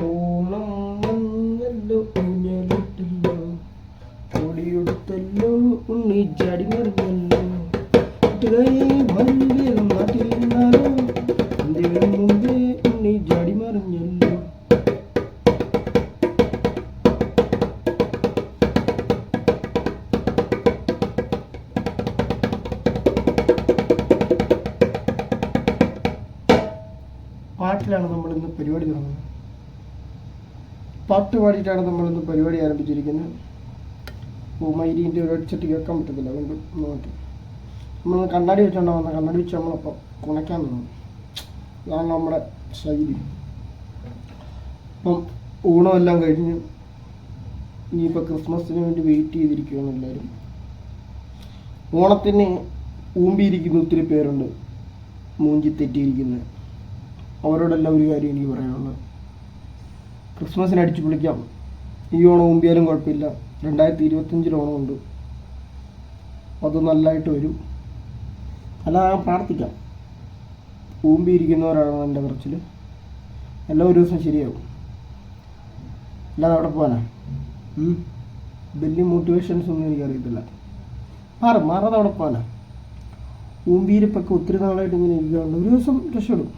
ഓണം വന്നല്ലോ ഊഞ്ഞാലിട്ടല്ലോ ഓടിയെടുത്തല്ലോ ഉണ്ണി ചാടി മറിഞ്ഞല്ലോ വേഗം നാട്ടിലിരുന്നാലോ എന്തെങ്കിലും മുമ്പേ ഉണ്ണി ചാടി മറിഞ്ഞല്ലോ. പാട്ടിലാണ് നമ്മളിന്ന് പരിപാടി തുടങ്ങുന്നത്. പാട്ട് പാടിയിട്ടാണ് നമ്മളിന്ന് പരിപാടി ആരംഭിച്ചിരിക്കുന്നത്. മൈരീൻ്റെ ഒരു അടിച്ചിട്ട് കേൾക്കാൻ പറ്റത്തില്ല, അതുകൊണ്ട് നോക്കി നമ്മൾ കണ്ണാടി വെച്ചോണ്ടോ വന്ന കണ്ണാടി വെച്ച് നമ്മളപ്പോൾ കുണയ്ക്കാൻ തോന്നും. അതാണ് നമ്മുടെ ശൈലി. അപ്പം ഊണമെല്ലാം കഴിഞ്ഞ് ഇനിയിപ്പോൾ ക്രിസ്മസിന് വേണ്ടി വെയിറ്റ് ചെയ്തിരിക്കുകയാണ് എല്ലാവരും. ഓണത്തിന് ഊമ്പിയിരിക്കുന്ന ഒത്തിരി പേരുണ്ട്, മൂഞ്ചി തെറ്റിയിരിക്കുന്നത്. അവരോടെല്ലാം ഒരു കാര്യം എനിക്ക് പറയാനുള്ളത്, ക്രിസ്മസിന് അടിച്ചു പൊളിക്കാം. ഈ ഓണം ഊമ്പിയാലും കുഴപ്പമില്ല. 2025 ഓണമുണ്ട്, അത് നല്ലതായിട്ട് വരും. അല്ലാതെ പ്രാർത്ഥിക്കാം. ഊമ്പിയിരിക്കുന്നവരാണ് എൻ്റെ പറച്ചിൽ. എല്ലാ ഒരു ദിവസം ശരിയാവും. അല്ലാതെ അവിടെ പോകാനാ വലിയ മോട്ടിവേഷൻസ് ഒന്നും എനിക്കറിയത്തില്ല. മാറാതെ അവിടെ പോകാനാ. ഊമ്പിയിരിപ്പൊക്കെ ഒത്തിരി നാളായിട്ട് ഇങ്ങനെ ഇരിക്കുകയാണ്. ഒരു ദിവസം രക്ഷപ്പെടും.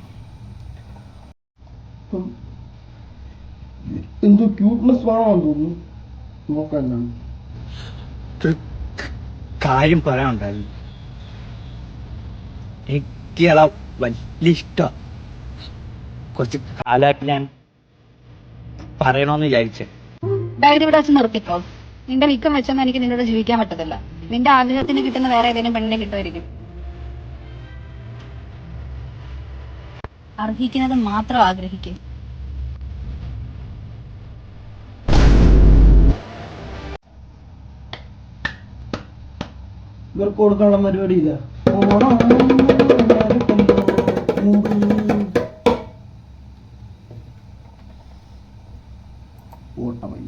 അപ്പം എന്തോ ക്യൂട്ട്നെസ് വേണമെന്ന് തോന്നുന്നു. നോക്കാൻ കാര്യം പറയാനുണ്ടായിരുന്നു. എനിക്ക് വലിയ ഇഷ്ടം. കുറച്ച് കാലമായിട്ട് ഞാൻ പറയണമെന്ന് വിചാരിച്ചേ. നിർത്തിക്കോ. നിന്റെ മിക്കം വെച്ചൊന്നും എനിക്ക് നിന്നോട് ജീവിക്കാൻ പറ്റത്തില്ല. നിന്റെ ആഗ്രഹത്തിന് കിട്ടുന്ന വേറെ ഏതെങ്കിലും പെണ്ണിനെ കിട്ടുമായിരിക്കും. അർഹിക്കുന്നത് മാത്രം ആഗ്രഹിക്കും. ഇവർക്ക് കൊടുക്കാനുള്ള പരിപാടി ഇല്ല. ഓട്ടമായി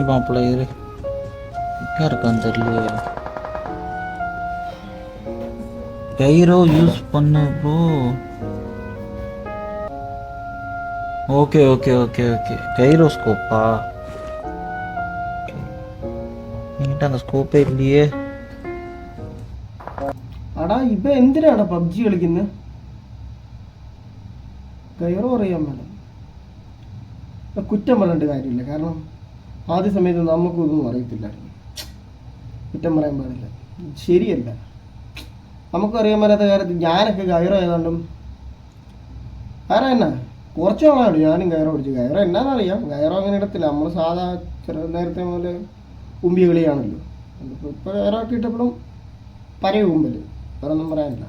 മാപ്പിള ഇറക്കാൻ തരില്ലേ? கைரோ யூஸ் பண்ணு bro. Okay okay okay okay கைரோஸ்கோப்பா? என்கிட்ட அந்த ஸ்கோப்பே இல்லையே. അടാ ഇപ്പൊ എന്തിനാണ് പബ്ജി കളിക്കുന്നത്? ഗൈറോ അറിയാൻ മേലെ കുറ്റം പറഞ്ഞിട്ട് കാര്യമില്ല. കാരണം ആദ്യ സമയത്ത് നമുക്കും ഇതൊന്നും അറിയത്തില്ലായിരുന്നു. കുറ്റം പറയാൻ പാടില്ല, ശരിയല്ല. നമുക്കും അറിയാൻ മേലാത്ത കാര്യത്തിൽ ഞാനൊക്കെ ഗൈറോ ഏതാണ്ടും ആരാ എന്നാ കുറച്ച് നാളാണ് ഞാനും ഗൈറോ പഠിച്ചു. ഗൈറോ എന്നാന്നറിയാം, ഗൈറോ അങ്ങനെ ഇടത്തില്ല. നമ്മൾ സാധാ നേരത്തെ മുതൽ ഉമ്പി കളിയാണല്ലോ. ഇപ്പോൾ ഗൈറോ ഒക്കെ ഇട്ടപ്പോഴും പരയ ഉമ്പല്, വേറൊന്നും പറയാനില്ല.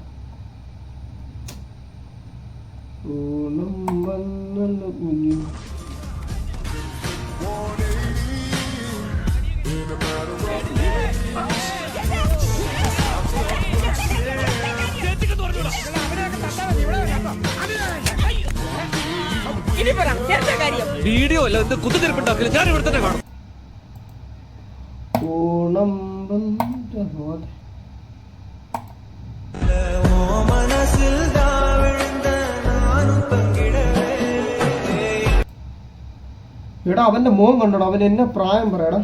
ഓണം വന്നല്ലോ കുഞ്ഞു. വീഡിയോ അല്ല എന്ത് കുത്തിരിപ്പുണ്ടാക്കില്ല, ഞാൻ ഇവിടെ തന്നെ കാണും. ഓണം എടാ അവന്റെ മോൻ കണ്ടോടാ, അവൻ എന്നെ പ്രായം പറയടാ.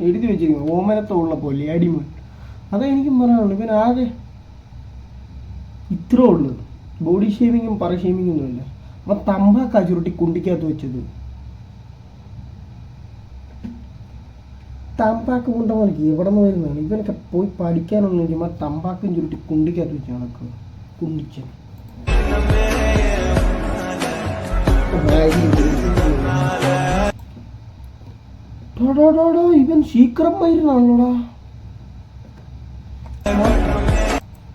എഴുതി വെച്ചിരിക്കുന്നു ഓമനത്തുള്ള പോലെ അടിമ. അതാ എനിക്കും പറയാനുള്ളൂ. ഇവൻ ആകെ ഇത്രേ ഉള്ളു. ബോഡി ഷേമിങ്ങും പറ ഷേമിങ്ങും ഒന്നുമില്ല. അവൻ തമ്പാക്കാ ചുരുട്ടി കുണ്ടിക്കകത്ത് വെച്ചത്. തമ്പാക്ക് കൊണ്ട പോലെക്ക് എവിടെ നിന്ന് വരുന്നതാണ് ഇവനൊക്കെ? പോയി പഠിക്കാനൊന്നും ചുമ്മാ തമ്പാക്കും ചുരുട്ടി കുണ്ടിക്കകത്ത് വെച്ച് നടക്കുക. കുണ്ടിച്ചൻ ഇവൻ ശീക്രം മയിരുന്നാണല്ലോടാ.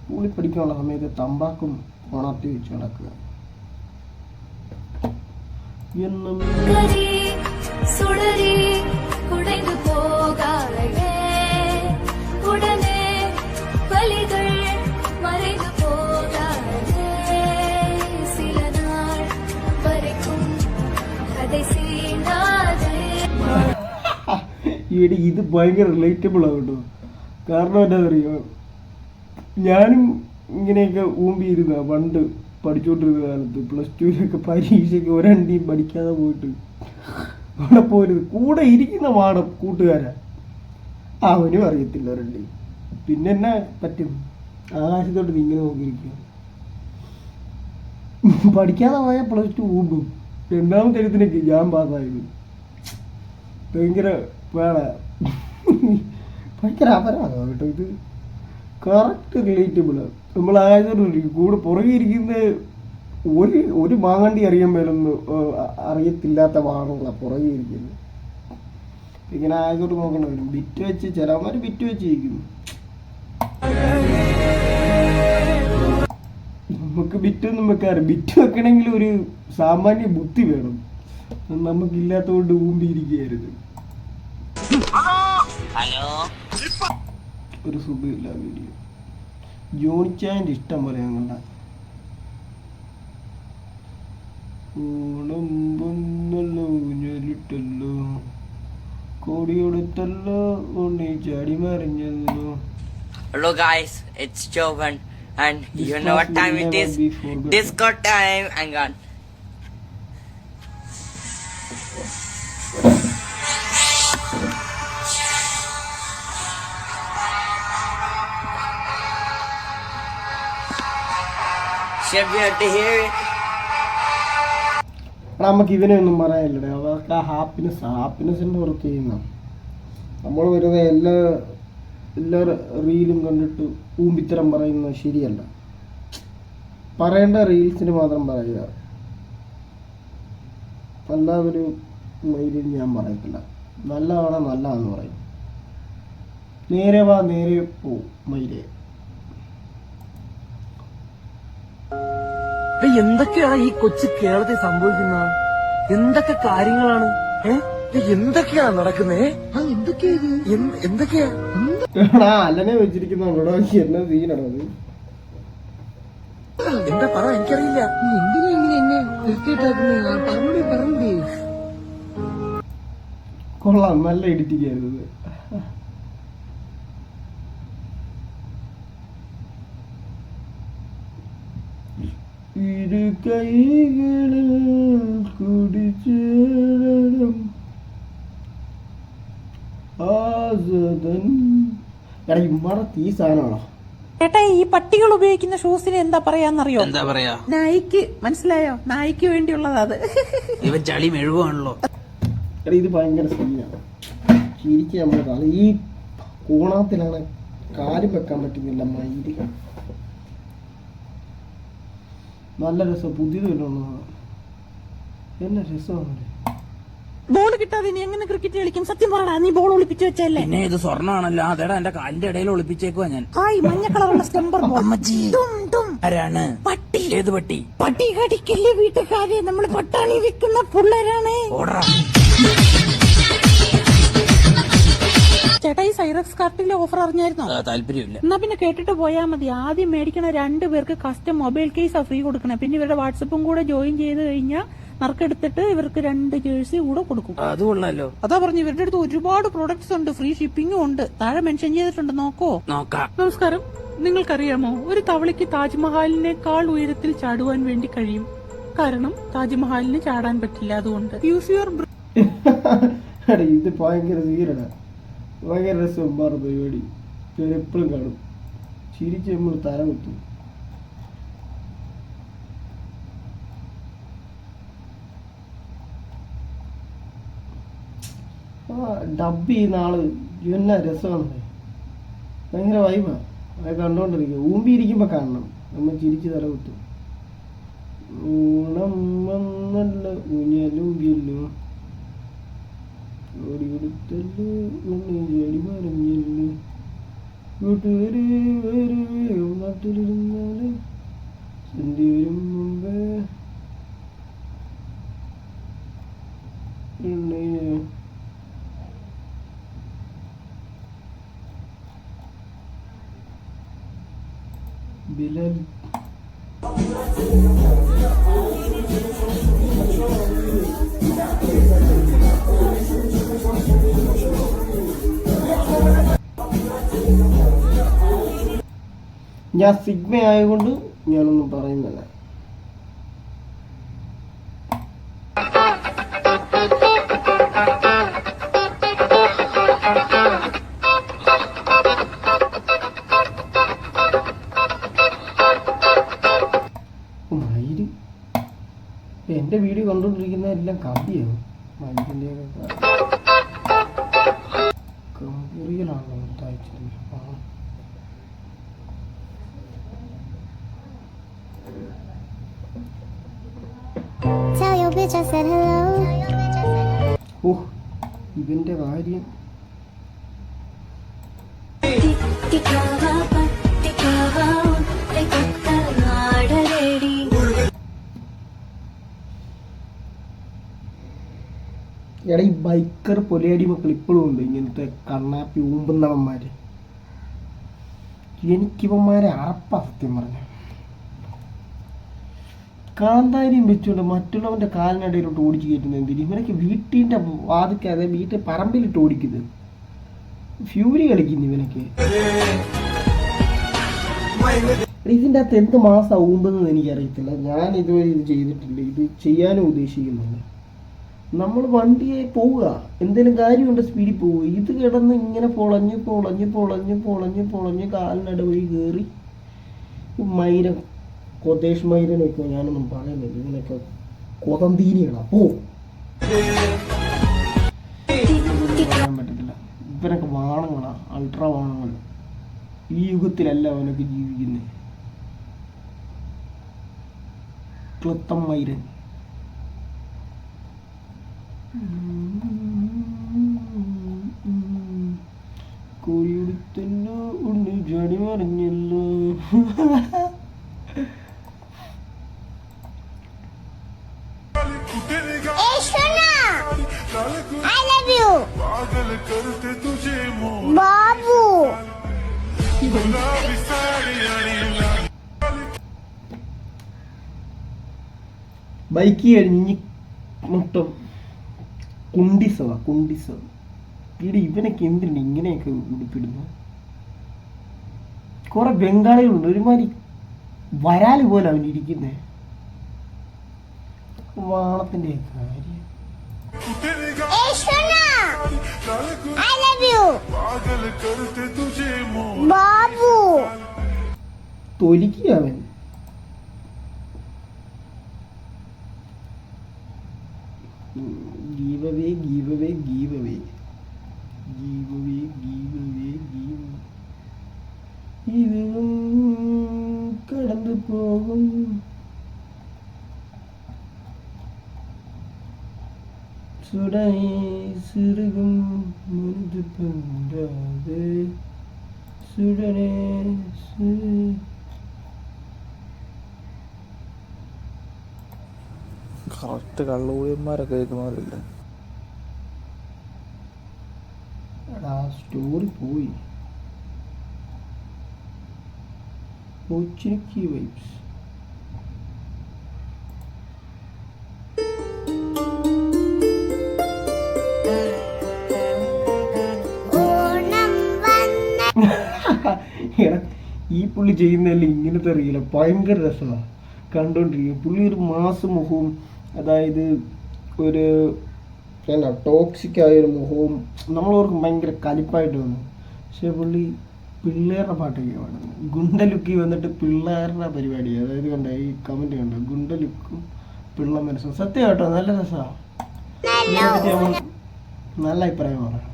സ്കൂളിൽ പഠിക്കാനുള്ള സമയത്ത് തമ്പാക്കും ഉണർത്തി വെച്ച് നടക്കുക. എന്നും மறைந்து போகாதே சில நாள் வரைக்கும் ഈടി ഇത് ഭയങ്കര റിലേറ്റബിൾ ആണ് കേട്ടോ. കാരണം എന്താ പറയുക, ഞാനും ഇങ്ങനെയൊക്കെ ഊമ്പിയിരുന്ന പണ്ട് പഠിച്ചുകൊണ്ടിരുന്ന കാലത്ത് +2 പരീക്ഷയ്ക്ക് ഒരണ്ടിയും പഠിക്കാതെ പോയിട്ട് അവിടെ പോരുത്. കൂടെ ഇരിക്കുന്ന പാഠം കൂട്ടുകാരാ, അവനും അറിയത്തില്ല ഒരണ്ടി. പിന്നെ എന്നാ പറ്റും, ആകാശത്തോട്ട് ഇങ്ങനെ നോക്കിയിരിക്കുക. പഠിക്കാതെ പോയാൽ +2 ഊമ്പും. 2ാം തരത്തിനൊക്കെ ഞാൻ പാസ്സായത്. ഭയങ്കര ഭയങ്കര അപരാധമാണ് കേട്ടോ ഇത്. കറക്റ്റ് റിലേറ്റബിള്. നമ്മൾ ആയതുകൊണ്ട് കൂടെ പുറകെ ഇരിക്കുന്ന ഒരു മാങ്ങണ്ടി അറിയാൻ മേലൊന്നും അറിയത്തില്ലാത്ത വാഹനങ്ങളാണ് പുറകെ ഇരിക്കുന്നത്. ഇങ്ങനെ ആയതുകൊണ്ട് നോക്കണ വരും. ബിറ്റ് വെച്ച് ചിലവന്മാർ ബിറ്റ് വെച്ച് ഇരിക്കുന്നു. നമുക്ക് ബിറ്റൊന്നും വെക്കാറ്. ബിറ്റ് വെക്കണമെങ്കിൽ ഒരു സാമാന്യ ബുദ്ധി വേണം. നമുക്കില്ലാത്തതുകൊണ്ട് ഊമ്പിയിരിക്കുകയായിരുന്നു. ഒരു സുഖമില്ല വീഡിയോ. ജോണിച്ചായൻ്റെ ഇഷ്ടം പോലെ ഞങ്ങളുടെ ഓണം വന്നല്ലോ ഊഞ്ഞലിട്ടല്ലോ കോടിയോടുത്തല്ലോ ഉണ്ണി ചാടി മറിഞ്ഞല്ലോ. Hello guys, it's Jovan and you know what time it is? Disco time. Hang on. Should we have to hear it? നമുക്ക് ഇവനെ ഒന്നും പറയാനില്ലടേ. അവർക്ക് ആ ഹാപ്പിനെസ്സിൻ്റെ വർക്ക് ചെയ്യുന്ന നമ്മൾ വെറുതെ എല്ലാ റീലും കണ്ടിട്ട് ഊമ്പിത്തരം പറയുന്നത് ശരിയല്ല. പറയേണ്ട റീൽസിന് മാത്രം പറയുക, അല്ലാതൊരു മൈലിൽ ഞാൻ പറയത്തില്ല. നല്ലതാണോ നല്ലതാണെന്ന് പറയും. നേരെ വാ നേരെ പോ മൈലേ. എന്തൊക്കെയാണ് ഈ കൊച്ചു കേരളത്തിൽ സംഭവിക്കുന്ന? എന്തൊക്കെ കാര്യങ്ങളാണ്? എന്തൊക്കെയാണ് നടക്കുന്നേ? എന്തൊക്കെയാ അല്ലനെ വെച്ചിരിക്കുന്നോടോ എന്നാ സീനാണോ അത്? എന്താ പറ, എനിക്കറിയില്ല. എന്തിനാ ഇങ്ങനെ എന്നെ പറഞ്ഞേ? കൊള്ളാം, നല്ല എഡിറ്റിംഗ് ആയിരുന്നു. ഇരു കൈകളിൽ കുടിച്ചേരണം ആസദൻ. എടാ ഇമ്മറ തീ സാധനമാണോ ചേട്ടാ? ഈ പട്ടികൾ ഉപയോഗിക്കുന്ന ഷൂസിന് എന്താ പറയാന്നറിയോ? എന്താ പറയാ? നായിക്ക്. മനസ്സിലായോ? നായിക്ക് വേണ്ടിയുള്ളത് അത്. ഇവ ചളി മെഴുകുവാണല്ലോ. എടാ ഇത് ഭയങ്കര സീനാണ്. ചിരിക്ക് നമ്മുടെ കാലം ഈ കോണത്തിലാണ് കാലും വെക്കാൻ പറ്റുന്നില്ല. മയില് നല്ല രസം. പുതിയത് വല്ലോന്നതാണ്. എന്നാ രസമാണ്. ബോൾ കിട്ടാതെ ഇനി എങ്ങനെ ക്രിക്കറ്റ് കളിക്കും? സത്യം പറയടാ, നീ ബോൾ ഒളിപ്പിച്ചു വെച്ചല്ലേ? പിന്നെ ഇത് സ്വർണ്ണമാണല്ലോ. അതേടാ എന്റെ കാലിന്റെ ഇടയിൽ ഒളിപ്പിച്ചേക്കുവാ ഞാൻ. ഹായ്, മഞ്ഞ കളറുള്ള സ്റ്റംബർ ബോൾ. ആരാണ്? പട്ടി. ഏത് പട്ടി? പട്ടി കടിക്കല്ലേ വീട്ടുകാരെ, നമ്മൾ പട്ടാണി വിൽക്കുന്ന പിള്ളേരാണ്. ഓടാ ചേട്ടാ, ഈ സൈറക്സ് കാർട്ടിലെ ഓഫർ അറിഞ്ഞായിരുന്നോ? താല്പര്യമില്ല. എന്നാ പിന്നെ കേട്ടിട്ട് പോയാൽ മതി. ആദ്യം മേടിക്കണ 2 പേർക്ക് കസ്റ്റം മൊബൈൽ കേസാ ഫ്രീ കൊടുക്കണേ. പിന്നെ ഇവരുടെ വാട്സപ്പും കൂടെ ജോയിൻ ചെയ്ത് കഴിഞ്ഞാൽ നറുക്കെടുത്തിട്ട് ഇവർക്ക് 2 ജേഴ്സി കൂടെ കൊടുക്കും. അത് കൊള്ളാലോ. അതാ പറഞ്ഞു, ഇവരുടെ അടുത്ത് ഒരുപാട് പ്രോഡക്ട്സ് ഉണ്ട്. ഫ്രീ ഷിപ്പിംഗും ഉണ്ട്. താഴെ മെൻഷൻ ചെയ്തിട്ടുണ്ട്, നോക്കോ. നോക്കാം. നമസ്കാരം. നിങ്ങൾക്കറിയാമോ, ഒരു തവളയ്ക്ക് താജ്മഹാലിനേക്കാൾ ഉയരത്തിൽ ചാടുവാൻ വേണ്ടി കഴിയും. കാരണം താജ്മഹാലിന് ചാടാൻ പറ്റില്ല. അതുകൊണ്ട് യൂസ് യുവർ ഇത് ഭയങ്കര സീനാണ്. ഭയങ്കര രസം. മാറും പരിപാടി എപ്പോഴും കാണും. ചിരിച്ച് നമ്മൾ തല കുത്തും. ഡബ് ചെയ്യുന്ന ആള് എന്നാ രസമാണ്. ഭയങ്കര വൈബാ. അത് കണ്ടോണ്ടിരിക്കുക. ഊമ്പിയിരിക്കുമ്പോ കാണണം. നമ്മൾ ചിരിച്ച് തല കുത്തും. ഊണം വന്നല്ല ഊഞ്ഞലൂകിയല്ലോ ഓടി കൊടുത്തല്ലോ ഉണ്ണി ചാടി മറിഞ്ഞല്ലോ കൂട്ടുകാരെ വേറെ നാട്ടിലിരുന്നാല് സന്ധ്യ വരും മുമ്പേ ബിലാൽ ഞാൻ സിഗ്മ ആയതുകൊണ്ട് ഞാനൊന്നും പറയുന്നില്ല. മയില് എന്റെ വീഡിയോ കണ്ടുകൊണ്ടിരിക്കുന്ന എല്ലാം കമ്പിയാവും. മയിലിന്റെ കമ്പിറിയലാണോ അയച്ചത്? ഓഹ് ഇവന്റെ കാര്യം എടാ, ഈ ബൈക്കർ പൊലയാടി മക്കൾ ഇപ്പോഴും ഉണ്ട് ഇങ്ങനത്തെ കണ്ണാപ്പി ഊമ്പുന്നവന്മാര്. എനിക്കിവന്മാരെ അറപ്പാ സത്യം പറഞ്ഞ. കാന്താരിയും വെച്ചുകൊണ്ട് മറ്റുള്ളവന്റെ കാലിനടയിലോട്ട് ഓടിച്ചു കയറ്റുന്നത് എന്തിന്? ഇവനൊക്കെ വീട്ടിന്റെ വാതിക്ക്, അതായത് വീട്ടിൽ പറമ്പിലിട്ട് ഓടിക്കുന്നത്. ഫ്യൂരി കളിക്കുന്നു ഇവനൊക്കെ. ഇതിൻ്റെ അകത്ത് എന്ത് മാസം ഊമ്പെന്ന് എനിക്കറിയത്തില്ല. ഞാൻ ഇതുവരെ ഇത് ചെയ്തിട്ടില്ല, ഇത് ചെയ്യാനും ഉദ്ദേശിക്കുന്നില്ല. നമ്മൾ വണ്ടിയെ പോവുക, എന്തെങ്കിലും കാര്യമുണ്ട് സ്പീഡിൽ പോവുക. ഇത് കിടന്ന് ഇങ്ങനെ പൊളഞ്ഞ് പൊളഞ്ഞ് പൊളഞ്ഞ് പൊളഞ്ഞ് പൊളഞ്ഞ് കാലിനട വഴി കയറി മൈരം കൊതേഷ് മൈരനൊക്കെ ഞാനൊന്നും പറയുന്നില്ല. ഇതിനൊക്കെ കൊതന്തീനികളാ. പറയാൻ പറ്റത്തില്ല. ഇവനൊക്കെ വാണങ്ങളാ, അൾട്രാ വാണങ്ങൾ. ഈ യുഗത്തിലല്ല അവനൊക്കെ ജീവിക്കുന്നത്. ക്ലത്തം മൈരൻ. കോഴിയുടുത്തല്ലോ ഉണ്ട് ജടി മറിഞ്ഞല്ലോ. ബൈക്ക് കഴിഞ്ഞ് മൊത്തം കുണ്ടിസവ. ഇവനൊക്കെ എന്തിനുണ്ട് ഇങ്ങനെയൊക്കെ ഉടുപ്പിടുന്നു? കുറെ ബംഗാളികളുണ്ട്, ഒരുമാതിരി വരാല് പോലെ അവനിരിക്കുന്നേ. വാണത്തിന്റെ കാര്യം തൊലിക്കുക അവൻ. Give away. ഇതും കടന്നു പോകും. സുടനെ സിറുകും മുരുത് പണ്ടാതെ സുടനെ കറക്റ്റ് കള്ളൂഴിയന്മാരൊക്കെ കേൾക്കുന്നവരില്ല. സ്റ്റോറി പോയി. കൊച്ചിനിക്ക് വൈബ്സ്. ഈ പുള്ളി ചെയ്യുന്നതല്ല ഇങ്ങനത്തെ അറിയില്ല, ഭയങ്കര രസമാണ് കണ്ടോണ്ടിരിക്കും. പുള്ളി ഒരു മാസമുഖവും, അതായത് ഒരു എന്നാ ടോക്സിക് ആയൊരു മുഖവും നമ്മളവർക്ക് ഭയങ്കര കലിപ്പായിട്ട് വന്നു. പക്ഷെ പുള്ളി പിള്ളേരുടെ പാട്ടൊക്കെ പാടുന്നത്. ഗുണ്ടലുക്കി വന്നിട്ട് പിള്ളേരുടെ പരിപാടി, അതായത് കണ്ട ഈ കമന്റ് കണ്ടോ, ഗുണ്ടലുക്കും പിള്ള മനസ്സും. സത്യം കേട്ടോ, നല്ല രസമാണ്. നല്ല അഭിപ്രായം പറയാം.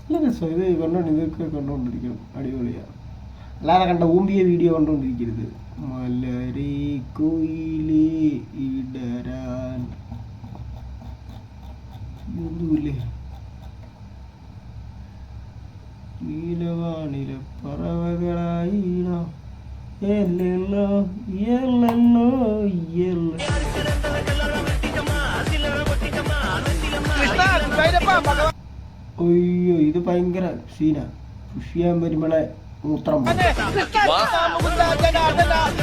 നല്ല രസം ഇത് ഇതൊക്കെ കണ്ടുകൊണ്ടിരിക്കണം, അടിപൊളിയാണ്. അല്ലാതെ കണ്ട ഊമ്പിയ വീഡിയോ കണ്ടുകൊണ്ടിരിക്കരുത്. മലരെ കൊയിലേ ഇടരാൻ ഒന്നുമില്ലേ, നീലവാണില പറവകളായിടോ എല്ലോ എല്ലോ എല്ലോ. അയ്യോ ഇത് ഭയങ്കര സീനാ. പുഷ് ചെയ്യാൻ വരുമ്പോളെ മൂത്രം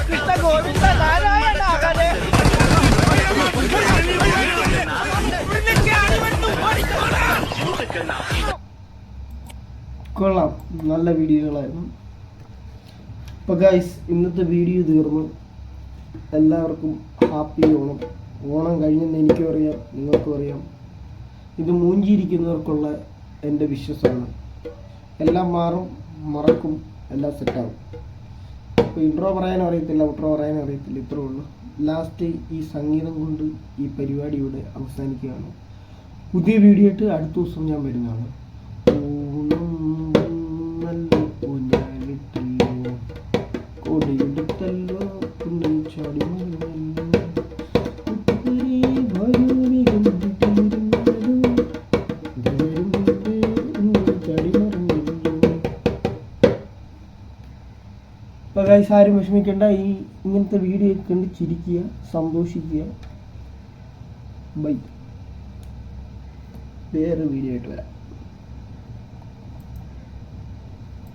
കൃഷ്ണ ഗോവിന്ദ നാരായണ കൊള്ളാം, നല്ല വീഡിയോകളായിരുന്നു. അപ്പോൾ ഗൈസ്, ഇന്നത്തെ വീഡിയോ തീർന്നു. എല്ലാവർക്കും ഹാപ്പി ഓണം. ഓണം കഴിഞ്ഞെന്ന് എനിക്കും അറിയാം, നിങ്ങൾക്കും അറിയാം. ഇത് മൂഞ്ചിയിരിക്കുന്നവർക്കുള്ള എൻ്റെ വിശ്വാസമാണ്. എല്ലാം മാറും, മറക്കും, എല്ലാം സെറ്റാവും. അപ്പോൾ ഇൻട്രോ പറയാനും അറിയത്തില്ല, ഔട്ട്രോ പറയാനും അറിയത്തില്ല, ഇത്രേ ഉള്ളൂ. ലാസ്റ്റ് ഈ സംഗീതം കൊണ്ട് ഈ പരിപാടി ഇവിടെ അവസാനിക്കുകയാണ്. പുതിയ വീഡിയോ ആയിട്ട് അടുത്ത ദിവസം ഞാൻ വരുന്നതാണ്. കൊടിയെടുത്തല്ലോ ചാടി അപ്പോൾ ഗൈസ്, ആരും വിഷമിക്കേണ്ട. ഇങ്ങനത്തെ വീഡിയോ കണ്ട് ചിരിക്കുക, സന്തോഷിക്കുക. ബൈ. വേറെ വീഡിയോ ആയിട്ട് വരാം.